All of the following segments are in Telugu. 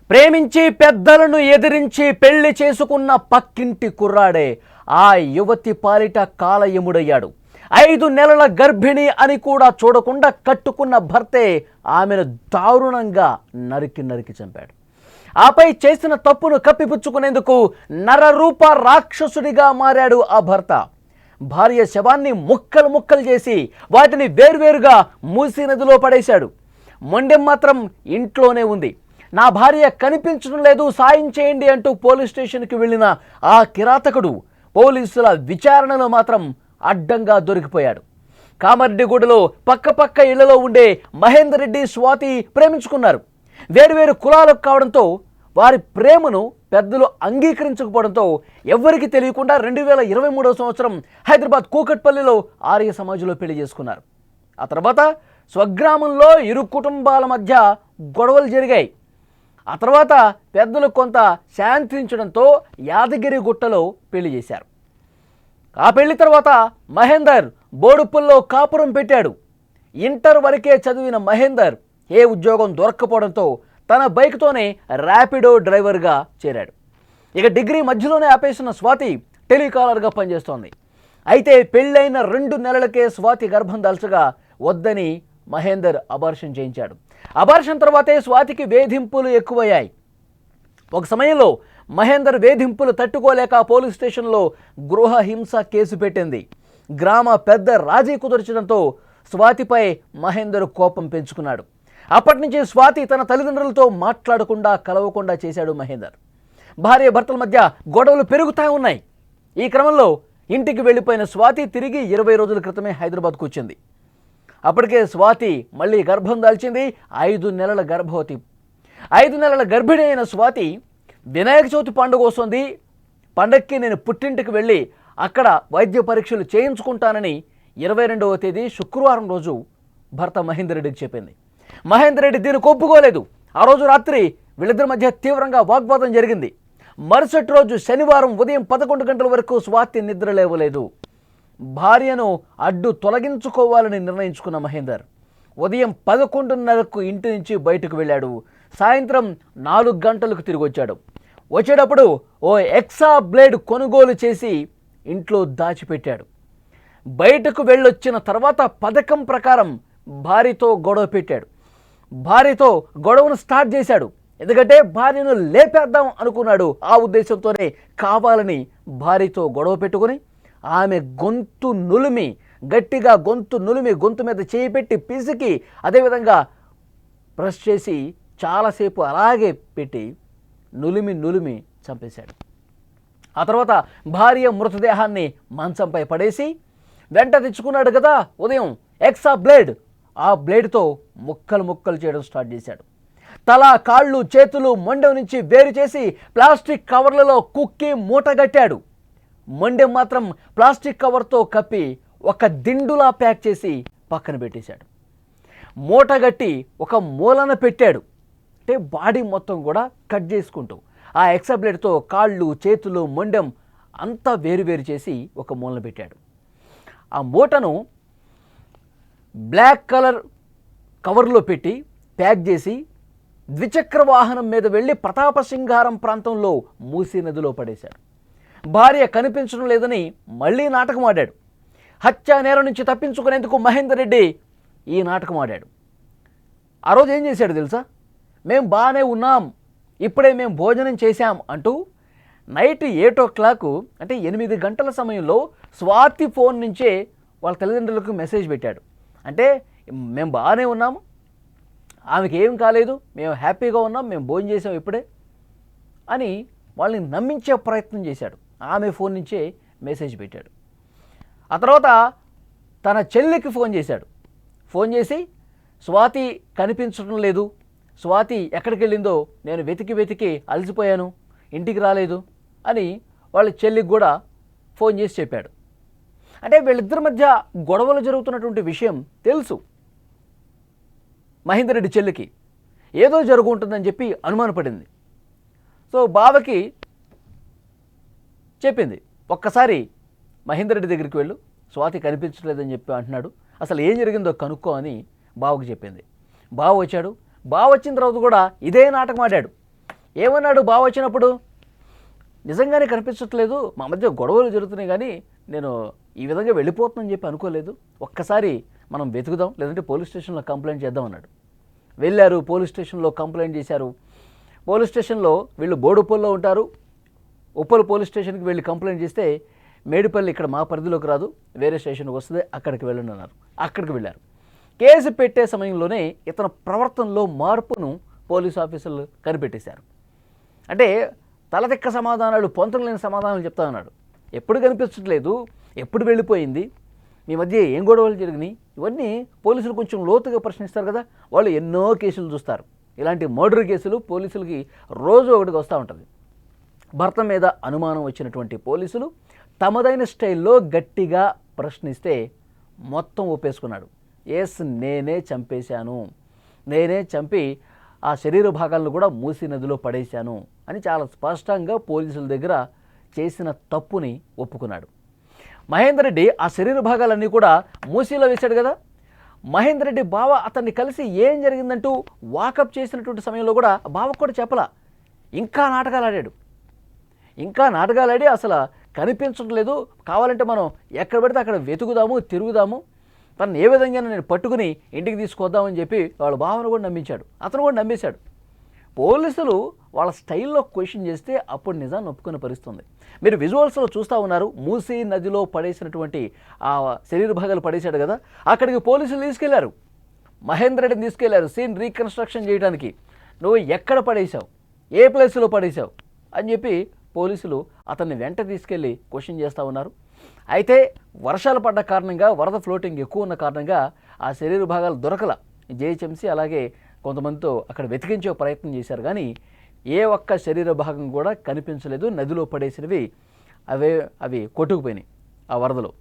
ప్రేమించి పెద్దలను ఎదిరించి పెళ్లి చేసుకున్న పక్కింటి కుర్రాడే ఆ యువతి పాలిట కాలయముడయ్యాడు. 5 నెలల గర్భిణి అని కూడా చూడకుండా కట్టుకున్న భర్తే ఆమెను దారుణంగా నరికి చంపాడు. ఆపై చేసిన తప్పును కప్పిపుచ్చుకునేందుకు నరరూప రాక్షసుడిగా మారాడు ఆ భర్త. భార్య శవాన్ని ముక్కలు చేసి వాటిని వేర్వేరుగా మూసీ నదిలో పడేశాడు. మొండెం మాత్రం ఇంట్లోనే ఉంది. నా భార్య కనిపించడం లేదు, సాయం చేయండి అంటూ పోలీస్ స్టేషన్కి వెళ్ళిన ఆ కిరాతకుడు పోలీసుల విచారణలో మాత్రం అడ్డంగా దొరికిపోయాడు. కామారెడ్డిగూడలో పక్క ఇళ్లలో ఉండే మహేందర్ రెడ్డి, స్వాతి ప్రేమించుకున్నారు. వేరువేరు కులాలకు కావడంతో వారి ప్రేమను పెద్దలు అంగీకరించకపోవడంతో ఎవ్వరికీ తెలియకుండా 2023వ సంవత్సరం హైదరాబాద్ కూకట్పల్లిలో ఆర్య సమాజంలో పెళ్లి చేసుకున్నారు. ఆ తర్వాత స్వగ్రామంలో ఇరు కుటుంబాల మధ్య గొడవలు జరిగాయి. ఆ తర్వాత పెద్దలు కొంత శాంతించడంతో యాదగిరి గుట్టలో పెళ్లి చేశారు. ఆ పెళ్లి తర్వాత మహేందర్ బోడుపుల్లో కాపురం పెట్టాడు. ఇంటర్ వరకే చదివిన మహేందర్ ఏ ఉద్యోగం దొరక్కపోవడంతో తన బైక్తోనే ర్యాపిడో డ్రైవర్గా చేరాడు. ఇక డిగ్రీ మధ్యలోనే ఆపేసిన స్వాతి టెలికాలర్గా పనిచేస్తోంది. అయితే పెళ్ళైన 2 నెలలకే స్వాతి గర్భం దాల్చగా వద్దని మహేందర్ అబార్షన్ చేయించాడు. అబార్షన్ తర్వాతే స్వాతికి వేధింపులు ఎక్కువయ్యాయి. ఒక సమయంలో మహేందర్ వేధింపులు తట్టుకోలేక పోలీస్ స్టేషన్లో గృహ హింస కేసు పెట్టింది. గ్రామ పెద్ద రాజీ కుదర్చడంతో స్వాతిపై మహేందర్ కోపం పెంచుకున్నాడు. అప్పటి నుంచి స్వాతి తన తల్లిదండ్రులతో మాట్లాడకుండా కలవకుండా చేశాడు మహేందర్. భార్య భర్తల మధ్య గొడవలు పెరుగుతూ ఉన్నాయి. ఈ క్రమంలో ఇంటికి వెళ్ళిపోయిన స్వాతి తిరిగి 20 రోజుల క్రితమే హైదరాబాద్కు వచ్చింది. అప్పటికే స్వాతి మళ్ళీ గర్భం దాల్చింది. 5 నెలల గర్భవతి. 5 నెలల గర్భిణి అయిన స్వాతి వినాయక చవితి పండుగ వస్తుంది, పండగకి నేను పుట్టింటికి వెళ్ళి అక్కడ వైద్య పరీక్షలు చేయించుకుంటానని 22వ తేదీ శుక్రవారం రోజు భర్త మహేందర్ రెడ్డికి చెప్పింది. మహేందర్ రెడ్డి దీనికి ఒప్పుకోలేదు. ఆ రోజు రాత్రి వీళ్ళిద్దరి మధ్య తీవ్రంగా వాగ్వాదం జరిగింది. మరుసటి రోజు శనివారం ఉదయం 11 గంటల వరకు స్వాతి నిద్ర లేవలేదు. భార్యను అడ్డు తొలగించుకోవాలని నిర్ణయించుకున్న మహేందర్ ఉదయం 11:30కు ఇంటి నుంచి బయటకు వెళ్ళాడు. సాయంత్రం 4 గంటలకు తిరిగి వచ్చాడు. వచ్చేటప్పుడు ఓ ఎక్సా బ్లేడ్ కొనుగోలు చేసి ఇంట్లో దాచిపెట్టాడు. బయటకు వెళ్ళొచ్చిన తర్వాత పథకం ప్రకారం భార్యతో గొడవ పెట్టాడు. భార్యతో గొడవను స్టార్ట్ చేశాడు. ఎందుకంటే భార్యను లేపేద్దాం అనుకున్నాడు. ఆ ఉద్దేశంతోనే కావాలని భార్యతో గొడవ పెట్టుకుని ఆమె గొంతు నులిమి, గట్టిగా గొంతు మీద చేయి పెట్టి పిసికి అదేవిధంగా ప్రెస్ చేసి చాలాసేపు అలాగే పెట్టి నులిమి చంపేశాడు. ఆ తర్వాత భార్య మృతదేహాన్ని మంచంపై పడేసి వెంట తెచ్చుకున్నాడు కదా ఉదయం ఎక్సా బ్లేడ్, ఆ బ్లేడ్తో ముక్కలు చేయడం స్టార్ట్ చేశాడు. తల, కాళ్ళు, చేతులు మొండెం నుంచి వేరు చేసి ప్లాస్టిక్ కవర్లలో కుక్కి మూటగట్టాడు. మొండెం మాత్రం ప్లాస్టిక్ కవర్తో కప్పి ఒక దిండులా ప్యాక్ చేసి పక్కన పెట్టేశాడు. మూటగట్టి ఒక మూలన పెట్టాడు. అంటే బాడీ మొత్తం కూడా కట్ చేసుకుంటూ ఆ ఎక్సా బ్లేడ్తో కాళ్ళు, చేతులు, మొండెం అంతా వేరు చేసి ఒక మూలన పెట్టాడు. ఆ మూటను బ్లాక్ కలర్ కవర్లో పెట్టి ప్యాక్ చేసి ద్విచక్ర వాహనం మీద వెళ్ళి ప్రతాపసింగారం ప్రాంతంలో మూసీ నదిలో పడేశాడు. భార్య కనిపించడం లేదని మళ్ళీ నాటకం ఆడాడు. హత్యా నేరం నుంచి తప్పించుకునేందుకు మహేందర్ రెడ్డి ఈ నాటకం ఆడాడు. ఆ రోజు ఏం చేశాడు తెలుసా? మేము బాగానే ఉన్నాం, ఇప్పుడే మేము భోజనం చేశాం అంటూ నైట్ 8 o'clock అంటే 8 గంటల సమయంలో స్వాతి ఫోన్ నుంచే వాళ్ళ తల్లిదండ్రులకు మెసేజ్ పెట్టాడు. అంటే మేము బాగానే ఉన్నాము, ఆమెకి ఏం కాలేదు, మేము హ్యాపీగా ఉన్నాం, మేము భోజనం చేసాం ఇప్పుడే అని వాళ్ళని నమ్మించే ప్రయత్నం చేశాడు. ఆమె ఫోన్ నుంచే మెసేజ్ పెట్టాడు. ఆ తర్వాత తన చెల్లికి ఫోన్ చేశాడు. ఫోన్ చేసి స్వాతి కనిపించడం లేదు, స్వాతి ఎక్కడికి వెళ్ళిందో నేను వెతికి అలసిపోయాను, ఇంటికి రాలేదు అని వాళ్ళ చెల్లికి కూడా ఫోన్ చేసి చెప్పాడు. అంటే వీళ్ళిద్దరి మధ్య గొడవలు జరుగుతున్నటువంటి విషయం తెలుసు మహేందర్ రెడ్డి చెల్లికి. ఏదో జరుగుతుందని చెప్పి అనుమానపడింది. సో బావకి చెప్పింది, ఒక్కసారి మహేందర్ రెడ్డి దగ్గరికి వెళ్ళు, స్వాతి కనిపించలేదని చెప్పి అంటున్నాడు, అసలు ఏం జరిగిందో కనుక్కో అని బావకు చెప్పింది. బావ వచ్చాడు. బావ వచ్చిన తర్వాత కూడా ఇదే నాటకం ఆడాడు. ఏమన్నాడు బావ వచ్చినప్పుడు? నిజంగానే కనిపించట్లేదు, మా మధ్య గొడవలు జరుగుతున్నాయి కానీ నేను ఈ విధంగా వెళ్ళిపోతుందని చెప్పి అనుకోలేదు, ఒక్కసారి మనం వెతుకుదాం, లేదంటే పోలీస్ స్టేషన్లో కంప్లైంట్ చేద్దాం అన్నాడు. వెళ్ళారు, పోలీస్ స్టేషన్లో కంప్లైంట్ చేశారు. పోలీస్ స్టేషన్లో వీళ్ళు బోడుపల్లిలో ఉంటారు. ఉప్పల్ పోలీస్ స్టేషన్కి వెళ్ళి కంప్లైంట్ చేస్తే మేడిపల్లి ఇక్కడ మా పరిధిలోకి రాదు, వేరే స్టేషన్కి వస్తుంది, అక్కడికి వెళ్ళండి అన్నారు. అక్కడికి వెళ్ళారు. కేసు పెట్టే సమయంలోనే ఇతని ప్రవర్తనలో మార్పును పోలీస్ ఆఫీసర్లు కనిపెట్టేశారు. అంటే తలదిక్క సమాధానాలు, పొంతన లేని సమాధానాలు చెప్తా ఉన్నాడు. ఎప్పుడు కనిపించట్లేదు, ఎప్పుడు వెళ్ళిపోయింది, మీ మధ్య ఏం గొడవలు జరిగినాయి, ఇవన్నీ పోలీసులు కొంచెం లోతుగా ప్రశ్నిస్తారు కదా. వాళ్ళు ఎన్నో కేసులు చూస్తారు. ఇలాంటి మర్డర్ కేసులు పోలీసులకి రోజు ఒకటికి వస్తూ ఉంటుంది. భర్త మీద అనుమానం వచ్చినటువంటి పోలీసులు తమదైన స్టైల్లో గట్టిగా ప్రశ్నిస్తే మొత్తం ఒప్పేసుకున్నాడు. ఎస్, నేనే చంపేశాను, నేనే చంపి ఆ శరీర భాగాలను కూడా మూసీ నదిలో పడేశాను అని చాలా స్పష్టంగా పోలీసుల దగ్గర చేసిన తప్పుని ఒప్పుకున్నాడు. మహేందర్ రెడ్డి ఆ శరీర భాగాలన్నీ కూడా మూసీలో వేశాడు కదా. మహేందర్ రెడ్డి బావ అతన్ని కలిసి ఏం జరిగిందంటూ వాకప్ చేసినటువంటి సమయంలో కూడా బావకు కూడా చెప్పలా. ఇంకా నాటకాలు ఆడి అసలు కనిపించట్లేదు, కావాలంటే మనం ఎక్కడ పడితే అక్కడ వెతుకుదాము, తిరుగుదాము, తను ఏ విధంగా నేను పట్టుకుని ఇంటికి తీసుకొద్దామని చెప్పి వాళ్ళ బావను కూడా నమ్మించాడు. అతను కూడా నమ్మేశాడు. పోలీసులు వాళ్ళ స్టైల్లో క్వశ్చన్ చేస్తే అప్పుడు నిజాన్ని ఒప్పుకునే పరిస్థితుంది. మీరు విజువల్స్లో చూస్తూ ఉన్నారు. మూసీ నదిలో పడేసినటువంటి ఆ శరీర భాగాలు పడేశాడు కదా, అక్కడికి పోలీసులు తీసుకెళ్లారు. మహేందర్ రెడ్డిని తీసుకెళ్లారు సీన్ రీకన్స్ట్రక్షన్ చేయడానికి. నువ్వు ఎక్కడ పడేశావు, ఏ ప్లేస్లో పడేశావు అని చెప్పి పోలీసులు అతన్ని వెంట తీసుకెళ్ళి క్వశ్చన్ చేస్తూ ఉన్నారు. అయితే వర్షాలు పడ్డ కారణంగా, వరద ఫ్లోటింగ్ ఎక్కువ ఉన్న కారణంగా ఆ శరీర భాగాలు దొరకల. జేహెచ్ఎంసీ అలాగే కొంతమందితో అక్కడ వెతికించే ప్రయత్నం చేశారు, కానీ ఏ ఒక్క శరీర భాగం కూడా కనిపించలేదు. నదిలో పడేసినవి అవి కొట్టుకుపోయినాయి ఆ వరదలో.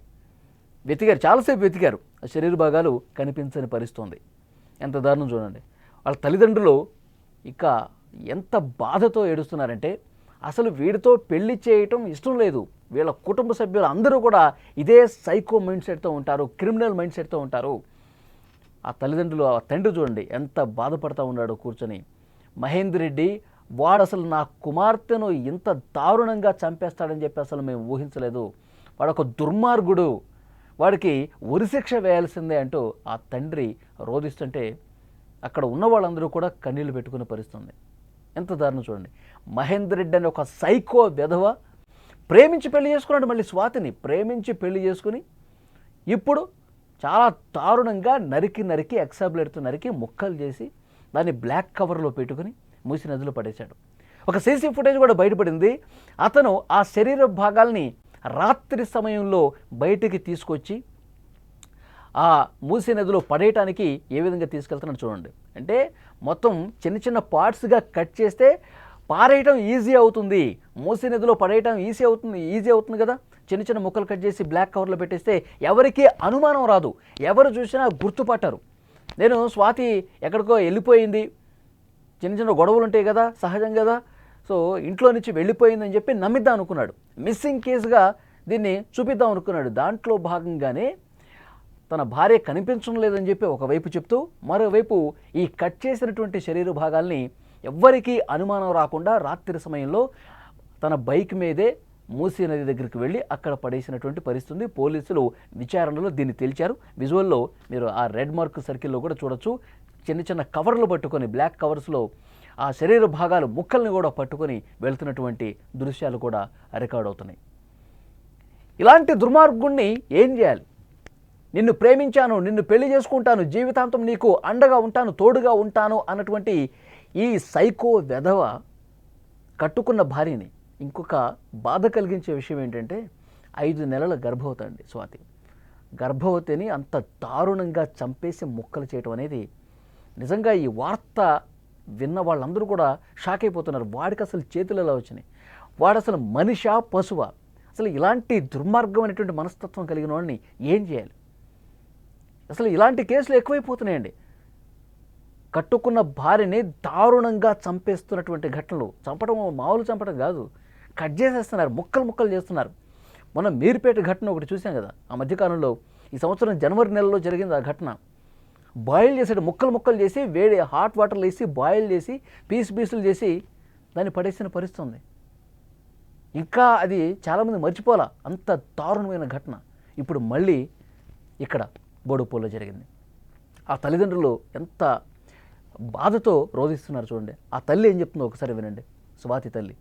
వెతికారు, చాలాసేపు వెతికారు, ఆ శరీర భాగాలు కనిపించని పరిస్థితుంది. ఎంత దారుణం చూడండి. వాళ్ళ తల్లిదండ్రులు ఇక ఎంత బాధతో ఏడుస్తున్నారంటే, అసలు వీడితో పెళ్లి చేయటం ఇష్టం లేదు. వీళ్ళ కుటుంబ సభ్యులు అందరూ కూడా ఇదే సైకో మైండ్ సెట్తో ఉంటారు, క్రిమినల్ మైండ్ సెట్తో ఉంటారు. ఆ తల్లిదండ్రులు, ఆ తండ్రి చూడండి ఎంత బాధపడతా ఉన్నాడో కూర్చొని. మహేందర్ రెడ్డి వాడు అసలు నా కుమార్తెను ఇంత దారుణంగా చంపేస్తాడని చెప్పి అసలు మేము ఊహించలేదు, వాడొక దుర్మార్గుడు, వాడికి ఉరిశిక్ష వేయాల్సిందే అంటూ ఆ తండ్రి రోధిస్తుంటే అక్కడ ఉన్న వాళ్ళందరూ కూడా కన్నీళ్లు పెట్టుకునే పరిస్థితుంది. ఎంత దారుణం చూడండి. మహేందర్ రెడ్డి అనే ఒక సైకో వెధవ ప్రేమించి పెళ్లి చేసుకున్నాడు. మళ్ళీ స్వాతిని ప్రేమించి పెళ్లి చేసుకుని ఇప్పుడు చాలా దారుణంగా నరికి ఎక్సాబ్లేట్తో నరికి ముక్కలు చేసి దాన్ని బ్లాక్ కవర్లో పెట్టుకుని మూసీ నదిలో పడేశాడు. ఒక సీసీ ఫుటేజ్ కూడా బయటపడింది. అతను ఆ శరీర భాగాల్ని రాత్రి సమయంలో బయటికి తీసుకొచ్చి ఆ మూసీ నదిలో పడేయటానికి ఏ విధంగా తీసుకెళ్తున్నాడు చూడండి. అంటే మొత్తం చిన్న చిన్న పార్ట్స్గా కట్ చేస్తే పారేయటం ఈజీ అవుతుంది, మూసీ నదిలో పడేయటం ఈజీ అవుతుంది కదా. చిన్న చిన్న ముక్కలు కట్ చేసి బ్లాక్ కవర్లో పెట్టేస్తే ఎవరికి అనుమానం రాదు, ఎవరు చూసినా గుర్తుపట్టారు. నేను స్వాతి ఎక్కడికో వెళ్ళిపోయింది, చిన్న చిన్న గొడవలు ఉంటాయి కదా సహజం కదా, సో ఇంట్లో నుంచి వెళ్ళిపోయిందని చెప్పి నమ్మిద్దాం అనుకున్నాడు. మిస్సింగ్ కేసుగా దీన్ని చూపిద్దాం అనుకున్నాడు. దాంట్లో భాగంగానే తన భార్య కనిపించడం లేదని చెప్పి ఒకవైపు చెప్తూ, మరోవైపు ఈ కట్ చేసినటువంటి శరీర భాగాల్ని ఎవ్వరికీ అనుమానం రాకుండా రాత్రి సమయంలో తన బైక్ మీదే మూసీ నది దగ్గరికి వెళ్ళి అక్కడ పడేసినటువంటి పరిస్థితి. పోలీసులు విచారణలో దీన్ని తేల్చారు. విజువల్లో మీరు ఆ రెడ్ మార్క్ సర్కిల్లో కూడా చూడొచ్చు. చిన్న చిన్న కవర్లు పట్టుకొని, బ్లాక్ కవర్స్లో ఆ శరీర భాగాలు ముక్కల్ని కూడా పట్టుకొని వెళ్తున్నటువంటి దృశ్యాలు కూడా రికార్డ్ అవుతున్నాయి. ఇలాంటి దుర్మార్గుణ్ణి ఏం చేయాలి? నిన్ను ప్రేమించాను, నిన్ను పెళ్లి చేసుకుంటాను, జీవితాంతం నీకు అండగా ఉంటాను, తోడుగా ఉంటాను అన్నటువంటి ఈ సైకో వెధవ కట్టుకున్న భార్యని, ఇంకొక బాధ కలిగించే విషయం ఏంటంటే 5 నెలల గర్భవతి అండి స్వాతి. గర్భవతిని అంత దారుణంగా చంపేసి ముక్కలు చేయటం అనేది నిజంగా ఈ వార్త విన్న వాళ్ళందరూ కూడా షాక్ అయిపోతున్నారు. వాడికి అసలు చేతులు ఎలా వచ్చినాయి? వాడు అసలు మనిషా పశువా? అసలు ఇలాంటి దుర్మార్గమైనటువంటి మనస్తత్వం కలిగిన వాడిని ఏం చేయాలి? అసలు ఇలాంటి కేసులు ఎక్కువైపోతున్నాయండి. కట్టుకున్న భార్యని దారుణంగా చంపేస్తున్నటువంటి ఘటనలు. చంపడం మామూలు చంపడం కాదు, కట్ చేసేస్తున్నారు, ముక్కలు చేస్తున్నారు. మనం మీర్పేట ఘటన ఒకటి చూసాం కదా ఆ మధ్యకాలంలో, ఈ సంవత్సరం జనవరి నెలలో జరిగింది ఆ ఘటన. బాయిల్ చేసాడు, ముక్కలు చేసి వేడి హాట్ వాటర్లో వేసి బాయిల్ చేసి పీసులు చేసి దాన్ని పడేసిన పరిస్థితి ఉంది. ఇంకా అది చాలామంది మర్చిపోలా, అంత దారుణమైన ఘటన ఇప్పుడు మళ్ళీ ఇక్కడ బోడుప్పల్లో జరిగింది. ఆ తల్లిదండ్రులు ఎంత బాధతో రోధిస్తున్నారు చూడండి. ఆ తల్లి ఏం చెప్తుందో ఒకసారి వినండి. స్వాతి తల్లి.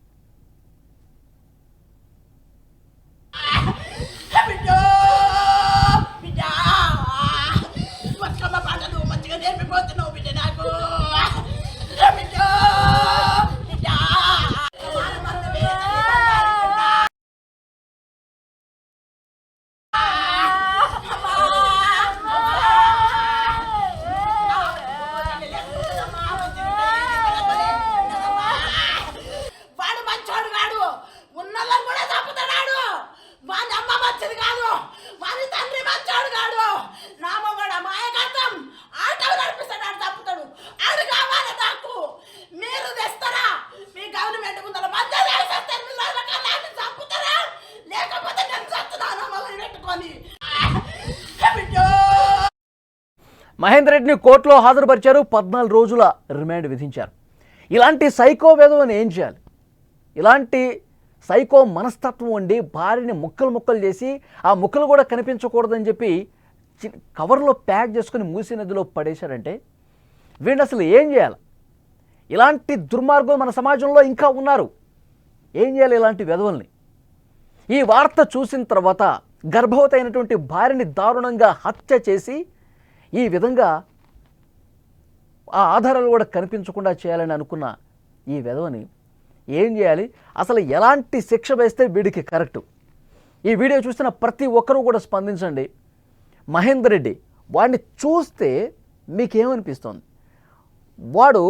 మహేందర్ రెడ్డిని కోర్టులో హాజరుపరిచారు. 14 రోజుల రిమాండ్ విధించారు. ఇలాంటి సైకో వెధవని ఏం చేయాలి? ఇలాంటి సైకో మనస్తత్వం ఉండి భార్యని ముక్కలు చేసి ఆ ముక్కలు కూడా కనిపించకూడదని చెప్పి కవర్లో ప్యాక్ చేసుకుని మూసీ నదిలో పడేశాడంటే వీడిని అసలు ఏం చేయాలి? ఇలాంటి దుర్మార్గం మన సమాజంలో ఇంకా ఉన్నారు. ఏం చేయాలి ఇలాంటి వెధవల్ని? ఈ వార్త చూసిన తర్వాత గర్భవతి అయినటువంటి భార్యని దారుణంగా హత్య చేసి ఈ విధంగా ఆ ఆధారాలు కూడా కనిపించకుండా చేయాలని అనుకున్న ఈ వెధవని ఏం చేయాలి? అసలు ఎలాంటి శిక్ష వేస్తే వీడికి కరెక్టు? ఈ వీడియో చూస్తున్న ప్రతి ఒక్కరూ కూడా స్పందించండి. మహేందర్ రెడ్డి వాడిని చూస్తే మీకేమనిపిస్తోంది? వాడు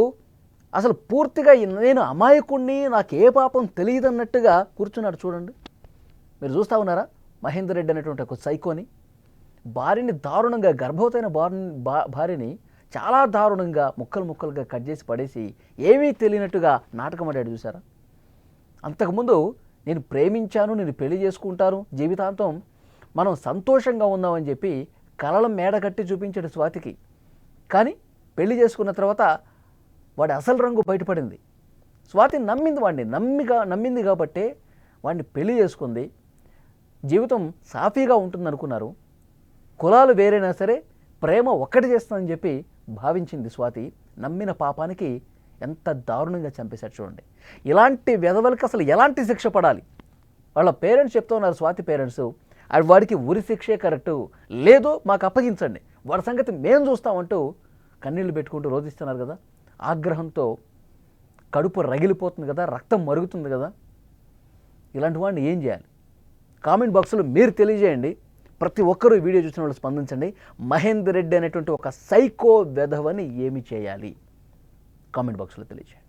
అసలు పూర్తిగా నేను అమాయకుణ్ణి, నాకు ఏ పాపం తెలియదు అన్నట్టుగా కూర్చున్నాడు చూడండి. మీరు చూస్తూ ఉన్నారా? మహేందర్ రెడ్డి అనేటువంటి ఒక సైకోని భార్యని దారుణంగా, గర్భవతైన భార్యని చాలా దారుణంగా ముక్కలుగా కట్ చేసి పడేసి ఏమీ తెలియనట్టుగా నాటకం ఆడాడు చూసారా? అంతకుముందు నేను ప్రేమించాను, నేను పెళ్లి చేసుకుంటాను, జీవితాంతం మనం సంతోషంగా ఉందామని చెప్పి కలల మేడ కట్టి చూపించాడు స్వాతికి. కానీ పెళ్లి చేసుకున్న తర్వాత వాడి అసలు రంగు బయటపడింది. స్వాతి నమ్మింది నమ్మింది కాబట్టే వాడిని పెళ్లి చేసుకుంది. జీవితం సాఫీగా ఉంటుంది అనుకున్నారు. కులాలు వేరైనా సరే ప్రేమ ఒక్కటి చేస్తుందని చెప్పి భావించింది స్వాతి. నమ్మిన పాపానికి ఎంత దారుణంగా చంపేశాడు చూడండి. ఇలాంటి వెధవలకి అసలు ఎలాంటి శిక్ష పడాలి? వాళ్ళ పేరెంట్స్ చెప్తూ ఉన్నారు, స్వాతి పేరెంట్స్, వాడికి ఉరి శిక్షే కరెక్టు, లేదు మాకు అప్పగించండి, వాడి సంగతి మేము చూస్తామంటూ కన్నీళ్లు పెట్టుకుంటూ రోధిస్తున్నారు కదా. ఆగ్రహంతో కడుపు రగిలిపోతుంది కదా, రక్తం మరుగుతుంది కదా. ఇలాంటి వాడిని ఏం చేయాలి? కామెంట్ బాక్స్లో మీరు తెలియజేయండి. ప్రతి ఒక్కరూ వీడియో చూసిన వాళ్ళు స్పందించండి. మహేందర్ రెడ్డి అనేటువంటి ఒక సైకో వెధవని ఏమి చేయాలి? కామెంట్ బాక్స్లో తెలియజేయండి.